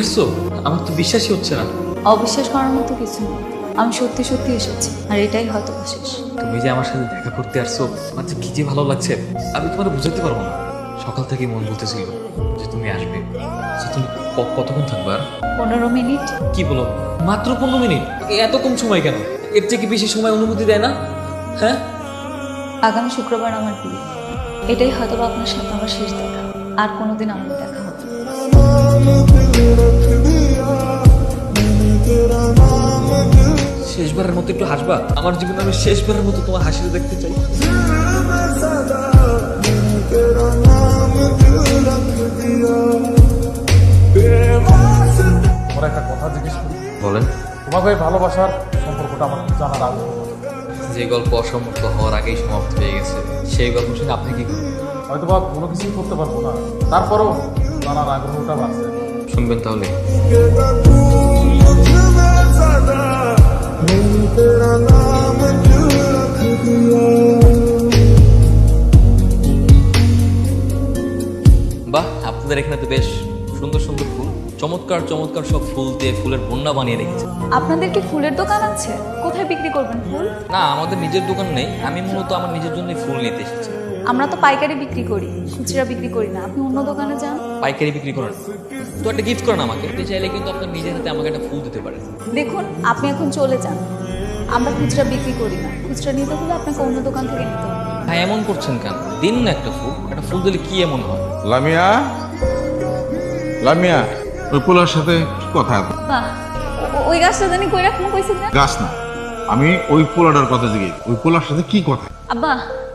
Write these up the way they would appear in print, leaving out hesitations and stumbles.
আসছো? আমার তো বিশ্বাসই হচ্ছে না। অবিশ্বাস করার মতো কিছু নেই, আমি সত্যি সত্যি এসেছি, আর এটাই হয়তো শেষ। তুমি যে আমার সাথে দেখা করতে আসছো, আমার যে কি যে ভালো লাগছে আমি তোমার বুঝাতে পারবো না। সকাল থেকে মন বলতেছিল যে তুমি আসবে। আচ্ছা, তুমি কতক্ষণ থাকবে আর? 15 মিনিট। কি বলো, মাত্র 15 মিনিট? এত কম সময় কেন? এর থেকে বেশি সময় অনুমতি দেয় না? হ্যাঁ, আগামী শুক্রবার আমার বিয়ে, এটাই হয়তো আপনার সাথে আমার শেষ দেখা, আর কোনোদিন আমাদের দেখা হবে না। শেষবারের মতো একটু হাসবা? আমার জীবনে আমি শেষবারের মতো তোমার হাসিটা দেখতে চাই। তোমার একটা কথা জিজ্ঞেস করি। বলেন। তোমাকে এই ভালোবাসার সম্পর্কটা আমার জানার আগ্রহ। যে গল্প অসমাপ্ত হওয়ার আগেই সমাপ্ত হয়ে গেছে, সেই গল্প শুনে আপনি কি করবেন? হয়তো বা কোনো কিছুই করতে পারবো না, তারপরও জানার আগ্রহটা বাড়ছে। শুনবেন তাহলে। বাহ, আপনাদের এখানে তো বেশ সুন্দর সুন্দর ফুল, চমৎকার চমৎকার সব ফুল দিয়ে ফুলের বন্যা বানিয়ে রেখেছে। আপনাদের কি ফুলের দোকান আছে? কোথায় বিক্রি করবেন ফুল? না, আমাদের নিজের দোকান নেই। আমি মূলত আমার নিজের জন্যই ফুল নিতে এসেছি। আমরা তো পাইকারি বিক্রি করি, খুচরা বিক্রি করি না। আপনি অন্য দোকানে যান। পাইকারি বিক্রি করেন তো একটা গিফট করেন আমাকে। আপনি চাইলে কিন্তু আপনার নিজের হাতে আমাকে একটা ফুল দিতে পারেন। দেখুন, আপনি এখন চলে যান। আমরা খুচরা বিক্রি করি না, খুচরা নিতে হলে আপনাকে অন্য দোকান থেকে নিতে হবে। হ্যাঁ, এমন করছেন কেন? দিন না একটা ফুল। একটা ফুল দিলে কি এমন হয়? লামিয়া, লামিয়া, ওই পোলার সাথে কি কথা? বাহ, ওই গাছটা জানি কই রাখুন কইছিল না? গাছ না, আমি ওই পোলাটার কথা জিজ্ঞেস। ওই পোলার সাথে কি কথা? আব্বা,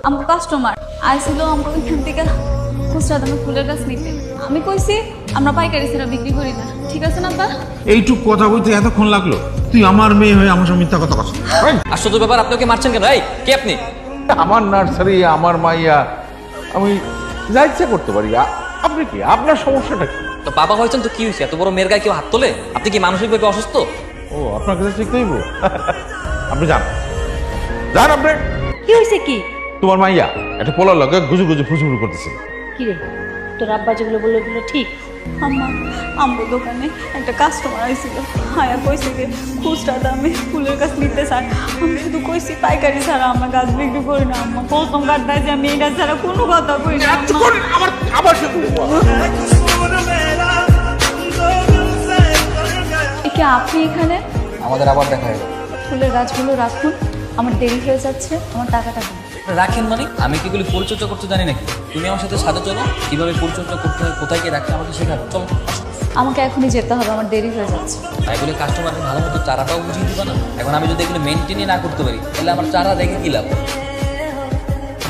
আমার কাস্টমার আইছিল আমরা এখান থেকে খুচরা দামে ফুলের গাছ নিতে। আমি কইছি আমরা পাইকারি ছাড়া বিক্রি করি না। ঠিক আছে না আব্বা? এইটুক কথা বলতে এতক্ষণ লাগলো? তুই আমার মেয়ে হয়ে আমার সঙ্গে মিথ্যা কথা কথা। আশ্চর্য ব্যাপার, আপনি ওকে মারছেন কেন? এই, কে আপনি? আমার নার্সারি, আমার মাইয়া, আমি যা ইচ্ছা করতে পারি। আপনি কি? আপনার সমস্যাটা কি? তো বাবা হয়েছেন তো কি হয়েছে? এত বড় মেয়ের গায়ে কেউ হাত তোলে? আপনি কি মানসিকভাবে অসুস্থ? ও, আপনার কাছে ঠিক হইব? আপনি যান, যান আপনি। কি হয়েছে? কি তোমার মাইয়া একটা পোলার লগে গুজু গুজু ফুজুফুজু করতেছে। কি রে, তোর আব্বা যেগুলো বললো ওগুলো ঠিক? আম্মা, আমার দোকানে একটা কাস্টমার আইছিল। হায়া কইছে যে খুচরা দামে ফুলের গাছ নিতে চায়। আমি শুধু কইছি পাইকারি ছাড়া আমরা গাছ বিক্রি করি না। আম্মা প্রথম কাটদায় যে আমি এটা ছাড়া কোনো কথা কই না। আমার আমার সাথে কি আপনি এখানে? আমাদের আবার দেখা হলো। ফুলের গাছগুলো রাখুন, আমার দেরি হয়ে যাচ্ছে, আমার টাকাটা দিন। রাখেন মানে? আমি কি গুলি পরিচর্যা করতে জানি নাকি? তুমি আমার সাথে সাথে চলো, কিভাবে পরিচর্যা করতে হয়, কোথায় গিয়ে রাখতে আমাকে শেখাবো। চলো, আসো। আমাকে এখনই যেতে হবে, আমার দেরি হয়ে যাচ্ছে। তাই বলে কাস্টমারকে ভালো মতো চারাটাও বুঝিয়ে দিবা না? এখন আমি যদি এগুলো মেনটেনই না করতে পারি, তাহলে আমার চারা দেখে কি লাভ?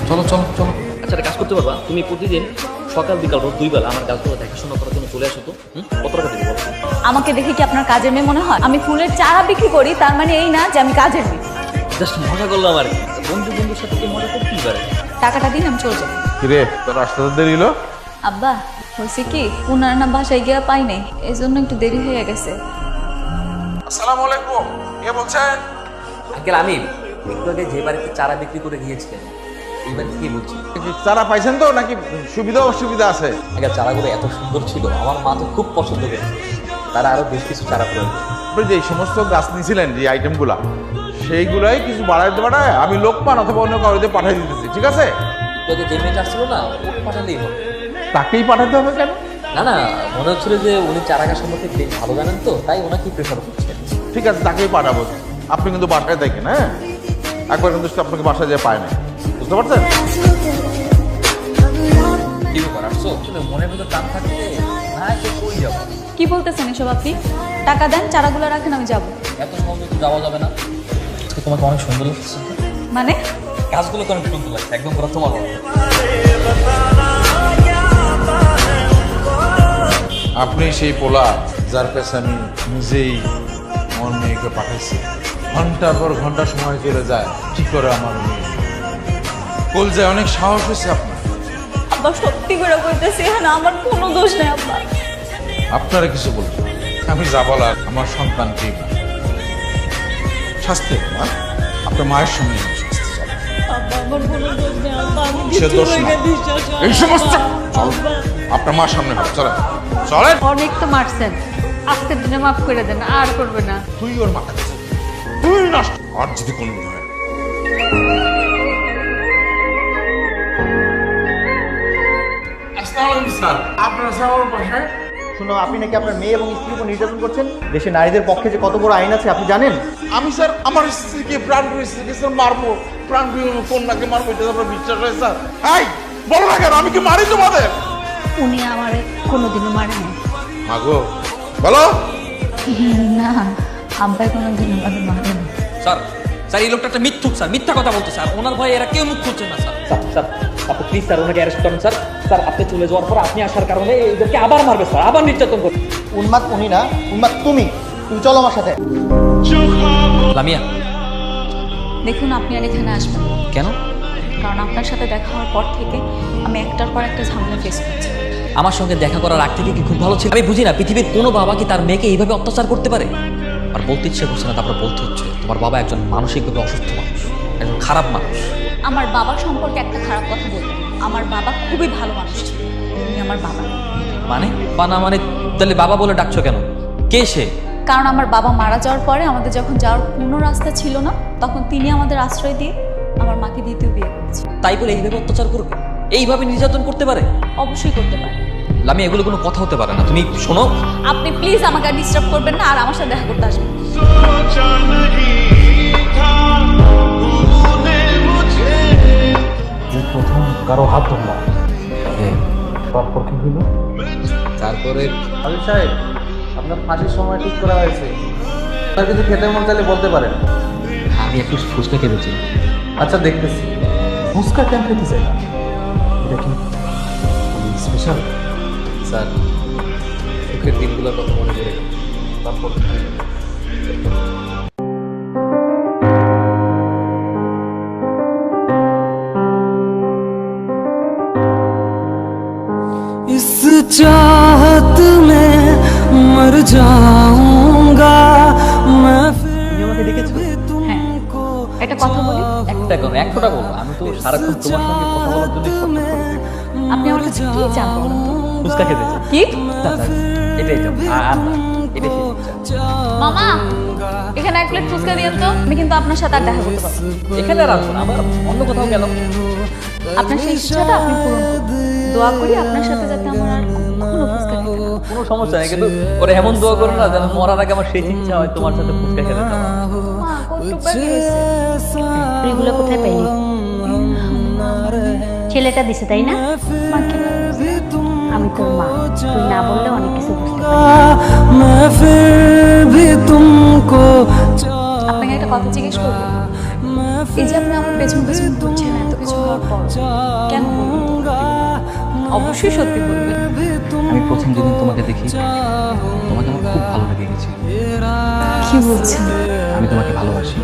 চলো চলো চলো। আচ্ছা, একটা কাজ করতে পারবা? তুমি প্রতিদিন সকাল বিকাল রোজ 2 বেলা আমার গাছগুলো দেখাশোনা করার জন্য চলে আসো তো। কত টাকা দিবো বলো? আমাকে দেখে কি আপনার কাজের মেয়ে মনে হয়? আমি ফুলের চারা বিক্রি করি, তার মানে এই না যে আমি কাজের মেয়ে। জাস্ট মজা করলাম আর কি। বন্ধুর সাথে কি মজা করতেই পারে। টাকাটা দিন, আমি চলে যাবো। কিরে, তোর আসতে দেরি হলো? আব্বা, হয়েছে কি, ওনার না বাসায় গিয়া পাই নাই, এই জন্য একটু দেরি হয়ে গেছে। আসসালামু আলাইকুম, কে বলছেন? আঙ্কেল, আমি একটু আগে যে বাড়িতে চারা বিক্রি করে গিয়েছিলেন, এই বাড়ি থেকে বলছি। চারা পাইছেন তো, নাকি সুবিধা অসুবিধা আছে? আগে চারাগুলো এত সুন্দর ছিল, আমার মা তো খুব পছন্দ করে। তারা আরো বেশ কিছু চারা প্রয়োজন। আপনি যে সমস্ত গাছ নিয়েছিলেন, যে আইটেমগুলা, সেইগুলাই কিছু বাড়াইতে পাঠায় আমি লোক পান অথবা অন্য কাউকে পাঠিয়ে দিতেছি, ঠিক আছে? একটু আগে যে মেয়েটা আসছিল না, ওকে পাঠালেই হবে। তাকেই পাঠাতে হবে কেন? না না, মনে হচ্ছিল যে উনি চারা গাছ সম্পর্কে বেশ ভালো জানেন তো, তাই ওনাকেই প্রেফার করছেন। ঠিক আছে, তাকেই পাঠাবো। আপনি কিন্তু বাসায় দেখেন, হ্যাঁ? একবার কিন্তু সে আপনাকে বাসায় যেয়ে পায় না, বুঝতে পারছেন? কি ব্যাপার, আসছো? আসলে মনের ভিতর টান থাকলে না এসে কই যাবো? কি বলতেছেন এসব আপনি? টাকা দেন, চারাগুলো রাখেন, আমি যাবো। এত সহজে তো যাওয়া যাবে না। আজকে তোমাকে অনেক সুন্দর লাগছে। মানে? গাছগুলোকে অনেক সুন্দর লাগছে, একদম পুরো তোমার মতো। আপনি সেই পোলা যার কাছে আমি নিজেই আমার মেয়েকে পাঠাইছি। ঘন্টার পর ঘন্টা সময় চলে যায়, কি করে আমার মেয়ে কোল যায়। অনেক সাহস হয়েছে আপনার। আব্বা, সত্যি করে কইতেছি, এখানে আমার কোনো দোষ নেই আব্বা। আপনারা কিছু বলবেন, আমি যা বলার আমার সন্তানকে শাস্তি হবে না। আপনার মায়ের সঙ্গে আমি শাস্তি চাই। আব্বা, আমার কোনো দোষ নেই আব্বা, আমি সে কিছু দোষ না। হইতে বিশ্বাস হয় না। এই সমস্ত চল, আব্বা, আপনার মার সামনে হবে, চলেন চলেন। অনেক তো মারছেন, আজকের দিনে মাফ করে দেন, আর করবে না। তুই ওর মাথা কাছে তুই নষ্ট আর যদি কোনদিন হয় আসসালামু আলাইকুম স্যার আপনার স্যার আমার বাসায় শুনো, আপনি নাকি আপনার মেয়ে এবং স্ত্রীর উপর নির্যাতন করছেন। দেশে নারীদের পক্ষে যে কত বড় আইন আছে আপনি জানেন? আমি স্যার আমার স্ত্রীকে প্রাণপ্রিয় স্ত্রীকে স্যার মারবো, প্রাণপ্রিয় কন্যাকে মারবো, এটা আপনার বিশ্বাস হয় স্যার? এই বলো না কেন, আমি কি মারি তোমাদের? উনি আমারে কোনোদিনও মারে না। মাগো বলো। না, আব্বাই কোনোদিনও আমাকে মারে না। স্যার স্যার এই লোকটা একটা মিথ্যুক স্যার, মিথ্যা কথা বলতে স্যার। ওনার ভয়ে এরা কেউ মুখ খুলছে না স্যার। স্যার স্যার আপনি প্লিজ স্যার ওনাকে অ্যারেস্ট করেন স্যার। স্যার আপনি চলে যাওয়ার পর আপনি আসার কারণে এদেরকে আবার মারবে স্যার, আবার নির্যাতন করবে। উন্মাদ উনি না, উন্মাদ তুমি। তুমি চলো আমার সাথে। লামিয়া, দেখুন আপনি আর এখানে আসবেন না। কেন? কারণ আপনার সাথে দেখা হওয়ার পর থেকে আমি একটার পর একটা ঝামেলা ফেস করছি। আমার সঙ্গে দেখা করার আগ থেকে কি খুব ভালো ছিল? আমি বুঝি না পৃথিবীর কোনো বাবা কি তার মেয়েকে এইভাবে অত্যাচার করতে পারে। আর বলতে ইচ্ছে করছে না, তারপর বলতে হচ্ছে। তোমার বাবা একজন মানসিকভাবে অসুস্থ মানুষ, একজন খারাপ মানুষ। আমার বাবার সম্পর্কে একটা খারাপ কথা বলবেন। আমার বাবা খুবই ভালো মানুষ ছিল। উনি আমার বাবা না। মানে পানা মানে তাহলে বাবা বলে ডাকছো কেন? কে সে? কারণ আমার বাবা মারা যাওয়ার পরে আমাদের যখন যাওয়ার কোনো রাস্তা ছিল না, তখন তিনি আমাদের আশ্রয় দিয়ে আমার মাকে দ্বিতীয় বিয়ে করেছে। তাই বলে এইভাবে অত্যাচার করবে, এইভাবে নির্যাতন করতে পারে? অবশ্যই করতে পারে। লামিয়া, এগুলো কোনো কথা হতে পারে না। তুমি শোনো, আপনি প্লিজ আমাকে আর ডিস্টার্ব করবেন না, আর আমার সাথে দেখা করতে আসবেন। যে প্রথম কারো হাত ধরলাম, তারপর কি হইল? তারপরে আবির সাহেব, আপনার ফাঁসির সময় ঠিক করা হয়েছে। আপনার কিছু খেতে মন চাইলে বলতে পারেন। আমি একটু ফুচকা খেতেছি। আচ্ছা দেখতেছি। ফুচকা কেন খেতে চাই না? এটা কি স্পেশাল? স্যার সুখের দিনগুলোর কথা মনে করে তারপর इस चाहत में मर जाऊंगा मैं তুমি আমাকে ডেকেছো? হ্যাঁ, একটা কথা বলি। একটা কেন, একশোটা বলবো। আমি তো সারাক্ষণ তোমার সঙ্গে কথা বলার জন্য আপনি আমার কাছে কি চান বলুন তো? ফুচকা খেতেছি। কি? এটাই তো আর না, এটাই শেষ ইচ্ছা। মামা, এখানে এক প্লেট ফুচকা দিয়েন তো। আমি কিন্তু আপনার সাথে আর দেখা করতে পারবো না। এখানে রাখবো না, আবার অন্য কোথাও গেল। আপনার সেই ইচ্ছাটা আপনি পূরণ করুন। দোয়া করি আপনার সাথে যাতে আমার আর কখনো ফুচকা খেতে না হয়। কোনো সমস্যা নেই, কিন্তু ওরা এমন দোয়া করো না যেন মরার আগে আমার সেই ইচ্ছা হয় তোমার সাথে ফুচকা খেতে যাওয়া। মা, কতটুকু বাকি হয়েছে? এগুলো কোথায় পাইলি? ছেলেটা দিছে তাই না? মা, কি বলছে? আমি তোর মা, তুই না বললে অনেক কিছু বুঝতে পারি। मैं फिर भी तुमको আপনাকে একটা কথা জিজ্ঞেস করবো। এই যে আপনি আমার পেছন পেছন ঘুরছেন এত কিছু হওয়ার পর, কেন বলুন তো? অবশ্যই সত্যি বলবেন। আমি প্রথম যেদিন তোমাকে দেখি, তোমাকে আমার খুব ভালো লেগে গেছে। কি বলছেন? আমি তোমাকে ভালোবাসি,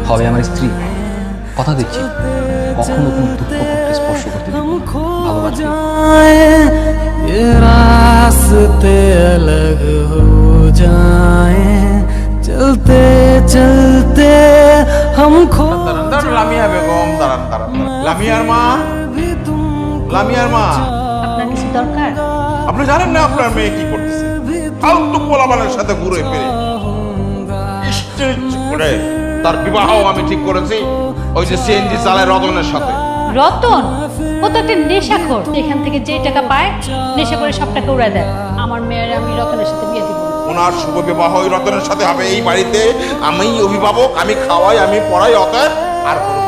হবে আমার স্ত্রী। কথা দিচ্ছি, কখনো কোনো দুঃখ করতে স্পর্শ করতে দেব না। ভালোবাসি। ये रास्ते अलग हो जाए चलते चलते हम खो দাঁড়ান দাঁড়ান, লামিয়া বেগম দাঁড়ান দাঁড়ান দাঁড়ান। লামিয়ার মা, লামিয়ার মা, আপনার কিছু দরকার? আপনি জানেন না আপনার মেয়ে কি করতেছে? ফালতু পোলাপানের সাথে ঘুরে ফিরে ইচ্ছে ইচ্ছে করে তার বিবাহ আমি ঠিক করেছি ওই যে সিএনজি চালায় রতনের সাথে। রতন, ও তো একটা নেশাখোর। এখান থেকে যে টাকা পায় নেশা করে সব টাকা উড়ায় দেয়। আমার মেয়ের আমি রতনের সাথে বিয়ে দিব। ওনার শুভ বিবাহ ওই রতনের সাথে হবে এই বাড়িতে। আমি অভিভাবক, আমি খাওয়াই, আমি পড়াই, অতএব আর কোনো